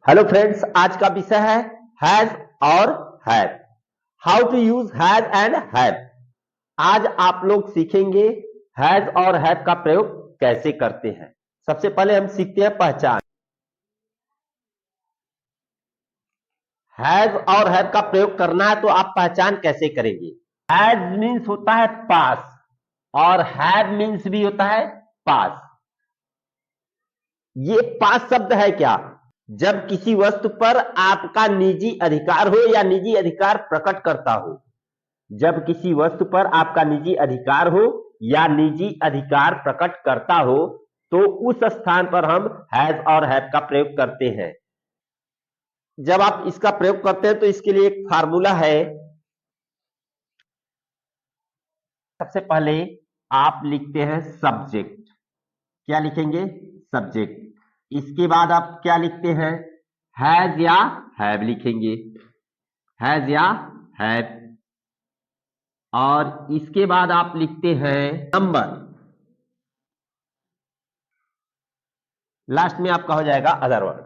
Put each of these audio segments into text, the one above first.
Hello friends, आज का विषय है हैज और have. How to use has and have. आज आप लोग सीखेंगे हैज और हैव का प्रयोग कैसे करते हैं। सबसे पहले हम सीखते हैं पहचान। हैज और हैव का प्रयोग करना है तो आप पहचान कैसे करेंगे। हैज मीन्स होता है पास और हैव मीन्स भी होता है पास। ये पास शब्द है क्या? जब किसी वस्तु पर आपका निजी अधिकार हो या निजी अधिकार प्रकट करता हो। जब किसी वस्तु पर आपका निजी अधिकार हो या निजी अधिकार प्रकट करता हो तो उस स्थान पर हम हैज और हैव का प्रयोग करते हैं। जब आप इसका प्रयोग करते हैं तो इसके लिए एक फार्मूला है। सबसे पहले आप लिखते हैं सब्जेक्ट। क्या लिखेंगे? सब्जेक्ट। इसके बाद आप क्या लिखते हैं? हैज या हैव लिखेंगे। हैज या हैव। और इसके बाद आप लिखते हैं नंबर। लास्ट में आपका हो जाएगा अदर वर्ड।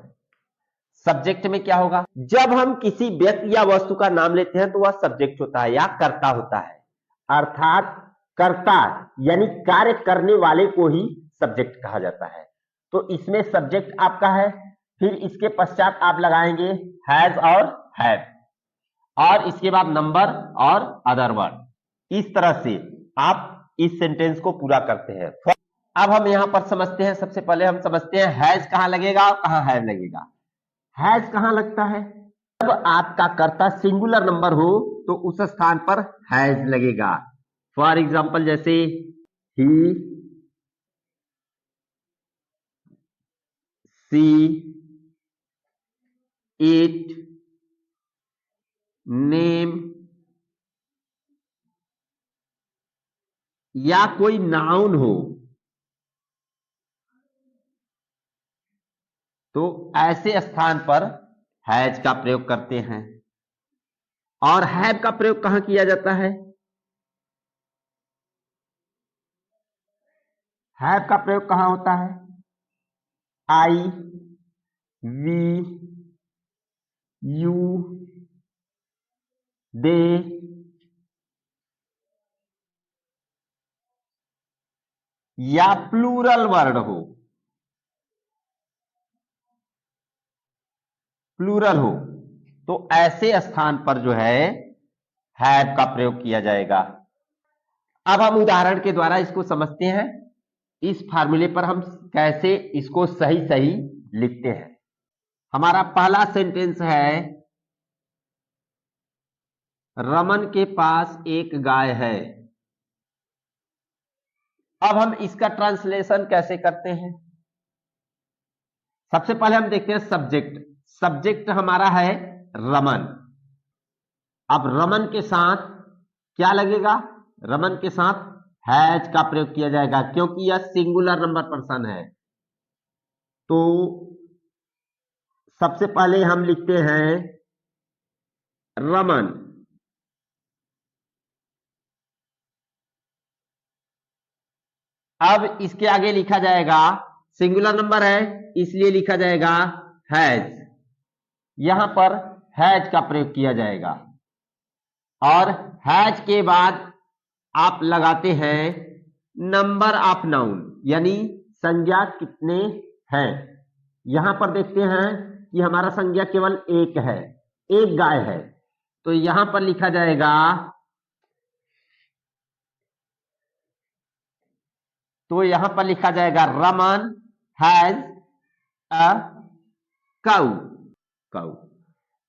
सब्जेक्ट में क्या होगा? जब हम किसी व्यक्ति या वस्तु का नाम लेते हैं तो वह सब्जेक्ट होता है या कर्ता होता है। अर्थात कर्ता यानी कार्य करने वाले को ही सब्जेक्ट कहा जाता है। तो इसमें सब्जेक्ट आपका है, फिर इसके पश्चात आप लगाएंगे हैज और हैव, और इसके बाद नंबर और अदर वर्ड। इस तरह से आप इस सेंटेंस को पूरा करते हैं। अब हम यहां पर समझते हैं। सबसे पहले हम समझते हैं हैज कहां लगेगा और कहां हैव लगेगा। हैज कहां लगता है? जब आपका कर्ता सिंगुलर नंबर हो तो उस स्थान पर हैज लगेगा। फॉर एग्जाम्पल जैसे ही, सी, इट, नेम या कोई नाउन हो तो ऐसे स्थान पर हैज का प्रयोग करते हैं। और हैव का प्रयोग कहां किया जाता है? हैव का प्रयोग कहां होता है? आई, वी, यू, दे, या प्लूरल वर्ड हो। प्लूरल हो तो ऐसे स्थान पर जो है हैव का प्रयोग किया जाएगा। अब हम उदाहरण के द्वारा इसको समझते हैं। इस फार्मूले पर हम कैसे इसको सही सही लिखते हैं। हमारा पहला सेंटेंस है रमन के पास एक गाय है। अब हम इसका ट्रांसलेशन कैसे करते हैं? सबसे पहले हम देखते हैं सब्जेक्ट। सब्जेक्ट हमारा है रमन। अब रमन के साथ क्या लगेगा? रमन के साथ हैज का प्रयोग किया जाएगा क्योंकि यह सिंगुलर नंबर पर्सन है। तो सबसे पहले हम लिखते हैं रमन। अब इसके आगे लिखा जाएगा, सिंगुलर नंबर है इसलिए लिखा जाएगा हैज। यहां पर हैज का प्रयोग किया जाएगा और हैज के बाद आप लगाते हैं नंबर ऑफ नाउन यानी संज्ञा कितने हैं। यहां पर देखते हैं कि हमारा संज्ञा केवल एक है, एक गाय है। तो यहां पर लिखा जाएगा, Raman has a cow. Cow.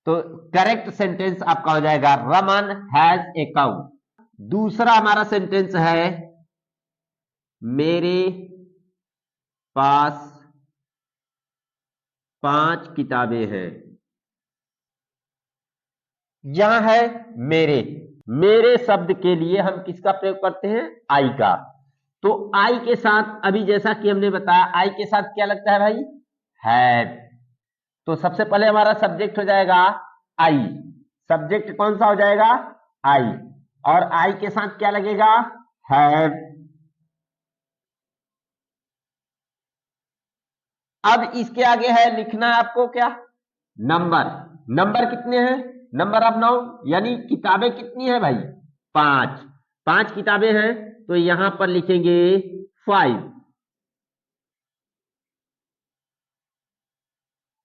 तो करेक्ट सेंटेंस आपका हो जाएगा रमन हैज ए काउ। दूसरा हमारा सेंटेंस है मेरे पास 5 किताबें हैं। यहां है मेरे। मेरे शब्द के लिए हम किसका प्रयोग करते हैं? आई का। तो आई के साथ अभी जैसा कि हमने बताया आई के साथ क्या लगता है भाई? हैव। तो सबसे पहले हमारा सब्जेक्ट हो जाएगा आई। सब्जेक्ट कौन सा हो जाएगा? आई। और आई के साथ क्या लगेगा? हैव। अब इसके आगे है लिखना आपको क्या? नंबर, नंबर कितने हैं, नंबर ऑफ नाउन यानी किताबें कितनी है भाई, 5, 5 किताबें हैं तो यहां पर लिखेंगे 5,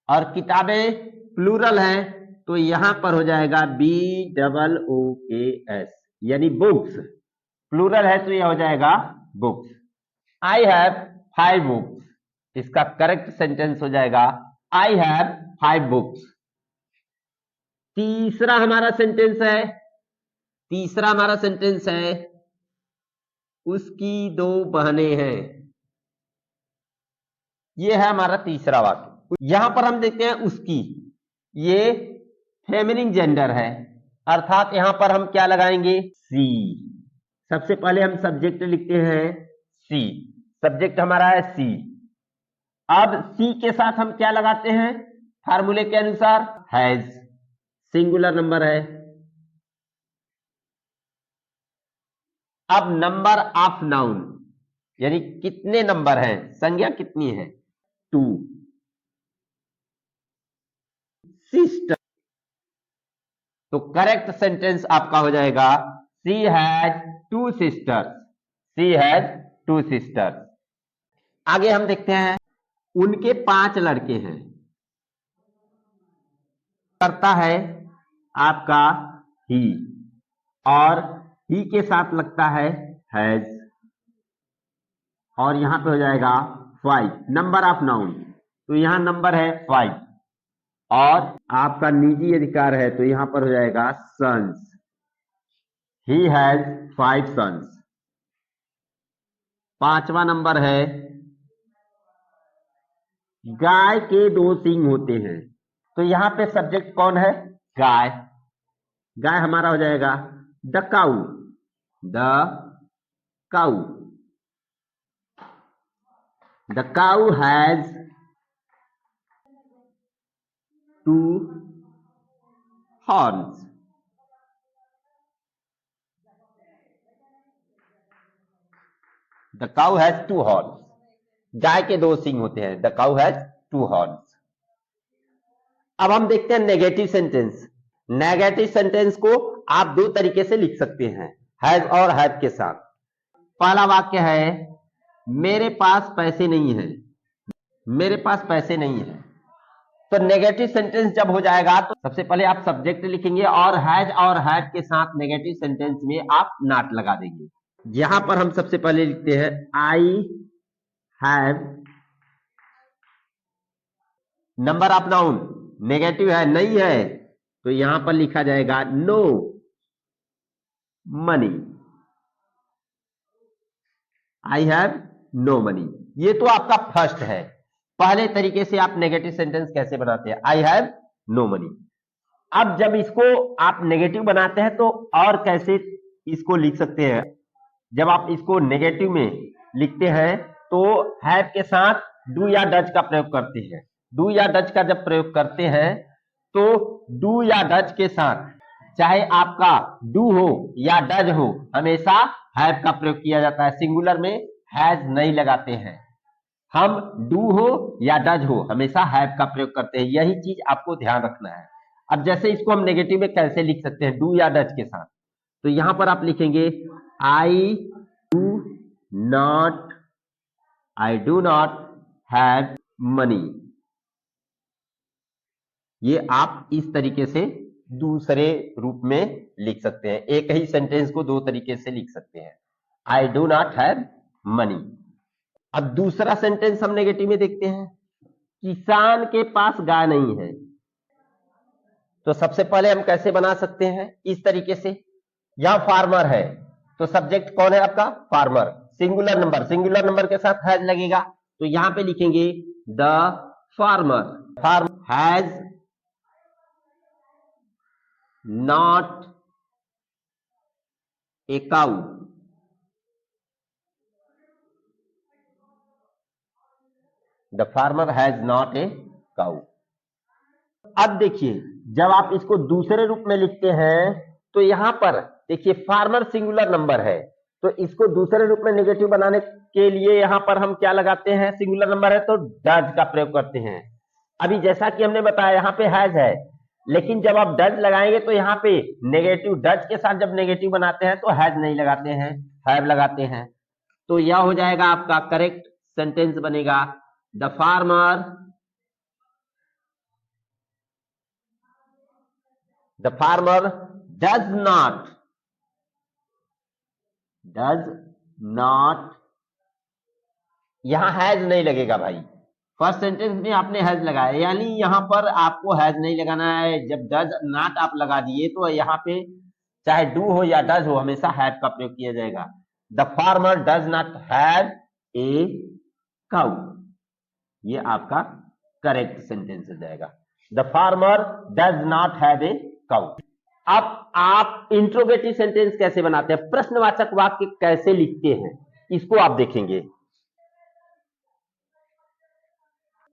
और किताबें प्लूरल है तो यहां पर हो जाएगा BOOKS यानी बुक्स, प्लूरल है तो यह हो जाएगा बुक्स। आई हैव 5 बुक्स, इसका करेक्ट सेंटेंस हो जाएगा आई हैव 5 बुक्स। तीसरा हमारा सेंटेंस है उसकी 2 बहनें हैं, ये है हमारा तीसरा वाक्य। यहां पर हम देखते हैं उसकी, ये फेमिनिन जेंडर है अर्थात यहां पर हम क्या लगाएंगे, सी। सबसे पहले हम सब्जेक्ट लिखते हैं सी, सब्जेक्ट हमारा है सी। अब सी के साथ हम क्या लगाते हैं, फार्मूले के अनुसार हैज, सिंगुलर नंबर है। अब नंबर ऑफ नाउन यानी कितने नंबर हैं, संज्ञा कितनी है, 2। सिस्टर, तो करेक्ट सेंटेंस आपका हो जाएगा she has 2 sisters, she has 2 sisters. आगे हम देखते हैं उनके 5 लड़के हैं, करता है आपका ही, और ही के साथ लगता है हैज, और यहां पे हो जाएगा 5, नंबर ऑफ नाउन, तो यहां नंबर है 5, और आपका निजी अधिकार है तो यहां पर हो जाएगा सन्स, ही हैज 5 सन्स। 5वां नंबर है गाय के 2 सींग होते हैं, तो यहां पे सब्जेक्ट कौन है, गाय, गाय हमारा हो जाएगा the cow, the cow, the cow has 2 horns, the cow has 2 horns, गाय के 2 सींग होते हैं, द काउ हैज 2 हॉर्न्स। अब हम देखते हैं नेगेटिव सेंटेंस। नेगेटिव सेंटेंस को आप 2 तरीके से लिख सकते हैं, हैज और हैव के साथ। पहला वाक्य है मेरे पास पैसे नहीं है, मेरे पास पैसे नहीं है, तो नेगेटिव सेंटेंस जब हो जाएगा तो सबसे पहले आप सब्जेक्ट लिखेंगे और हैज और हैव के साथ नेगेटिव सेंटेंस में आप नॉट लगा देंगे। यहां पर हम सबसे पहले लिखते हैं I have, number of noun negative है, नहीं है, तो यहां पर लिखा जाएगा no money, I have no money. ये तो आपका फर्स्ट है, पहले तरीके से आप नेगेटिव सेंटेंस कैसे बनाते हैं, आई हैव नो मनी। अब जब इसको आप नेगेटिव बनाते हैं तो और कैसे इसको लिख सकते हैं, जब आप इसको नेगेटिव में लिखते हैं तो हैव के साथ डू या डज का प्रयोग करते हैं। डू या डज का जब प्रयोग करते हैं तो डू या डज के साथ चाहे आपका डू हो या डज हो हमेशा हैव का प्रयोग किया जाता है, सिंगुलर में हैज नहीं लगाते हैं। हम डू हो या डज हो हमेशा हैव का प्रयोग करते हैं, यही चीज आपको ध्यान रखना है। अब जैसे इसको हम नेगेटिव में कैसे लिख सकते हैं, डू या डज के साथ, तो यहां पर आप लिखेंगे I do not have money. ये आप इस तरीके से दूसरे रूप में लिख सकते हैं, एक ही सेंटेंस को 2 तरीके से लिख सकते हैं, I do not have money. अब दूसरा सेंटेंस हम नेगेटिव में देखते हैं, किसान के पास गाय नहीं है, तो सबसे पहले हम कैसे बना सकते हैं, इस तरीके से, यहां फार्मर है तो सब्जेक्ट कौन है आपका, farmer, singular number, singular number के साथ हैज लगेगा, तो यहां पे लिखेंगे the farmer has not a cow, the farmer has not a cow. अब देखिए जब आप इसको दूसरे रूप में लिखते हैं तो यहां पर देखिए फार्मर सिंगुलर नंबर है, तो इसको दूसरे रूप में नेगेटिव बनाने के लिए यहां पर हम क्या लगाते हैं, सिंगुलर नंबर है तो डज का प्रयोग करते हैं, अभी जैसा कि हमने बताया यहाँ पे हैज है, लेकिन जब आप डज लगाएंगे तो यहाँ पे नेगेटिव, डज के साथ जब नेगेटिव बनाते हैं तो हैज नहीं लगाते हैं, हैव लगाते हैं। तो यह हो जाएगा आपका करेक्ट सेंटेंस बनेगा, द फार्मर डज नॉट, यहां हैज नहीं लगेगा भाई, फर्स्ट सेंटेंस में आपने हैज लगाया, यानी यहां पर आपको हैज नहीं लगाना है। जब डज नॉट आप लगा दिए तो यहाँ पे चाहे डू हो या डज हो, हमेशा हैव का प्रयोग किया जाएगा। The farmer does not have a cow, ये आपका करेक्ट सेंटेंस हो जाएगा, the farmer does not have a cow. अब आप इंट्रोगेटिव सेंटेंस कैसे बनाते हैं, प्रश्नवाचक वाक्य कैसे लिखते हैं, इसको आप देखेंगे।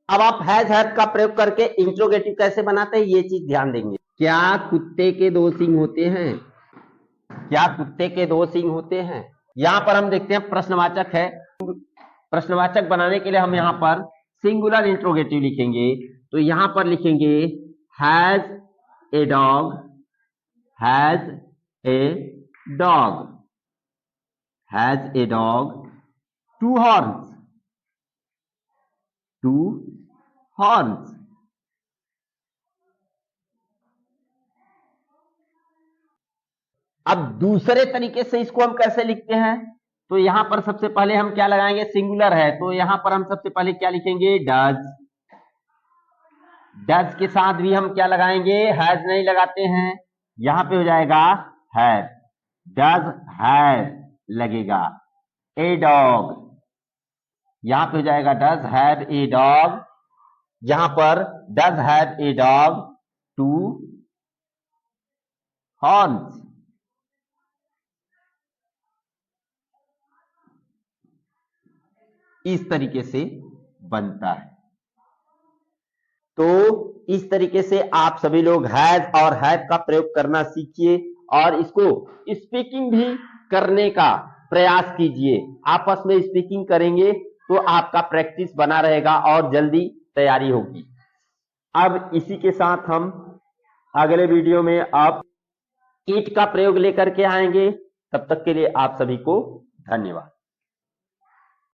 अब आप हैज हैव का प्रयोग करके इंट्रोगेटिव कैसे बनाते हैं, ये चीज ध्यान देंगे। क्या कुत्ते के दो सींग होते हैं, क्या कुत्ते के दो सींग होते हैं। यहां पर हम देखते हैं प्रश्नवाचक है, प्रश्नवाचक बनाने के लिए हम यहां पर सिंगुलर इंट्रोगेटिव लिखेंगे। तो यहां पर लिखेंगे has a dog, has a dog, has a dog to horns, to horns. अब दूसरे तरीके से इसको हम कैसे लिखते हैं, तो यहां पर सबसे पहले हम क्या लगाएंगे, सिंगुलर है तो यहां पर हम सबसे पहले क्या लिखेंगे, डज। डज के साथ भी हम क्या लगाएंगे, हैज नहीं लगाते हैं, यहां पे हो जाएगा हैव, डज हैव लगेगा। ए डॉग, यहां पे हो जाएगा डज हैव ए डॉग, यहां पर does have a dog to horns. इस तरीके से बनता है। तो इस तरीके से आप सभी लोग हैज और हैव का प्रयोग करना सीखिए और इसको स्पीकिंग भी करने का प्रयास कीजिए। आपस में स्पीकिंग करेंगे तो आपका प्रैक्टिस बना रहेगा और जल्दी तैयारी होगी। अब इसी के साथ हम अगले वीडियो में अब इट का प्रयोग लेकर के आएंगे। तब तक के लिए आप सभी को धन्यवाद।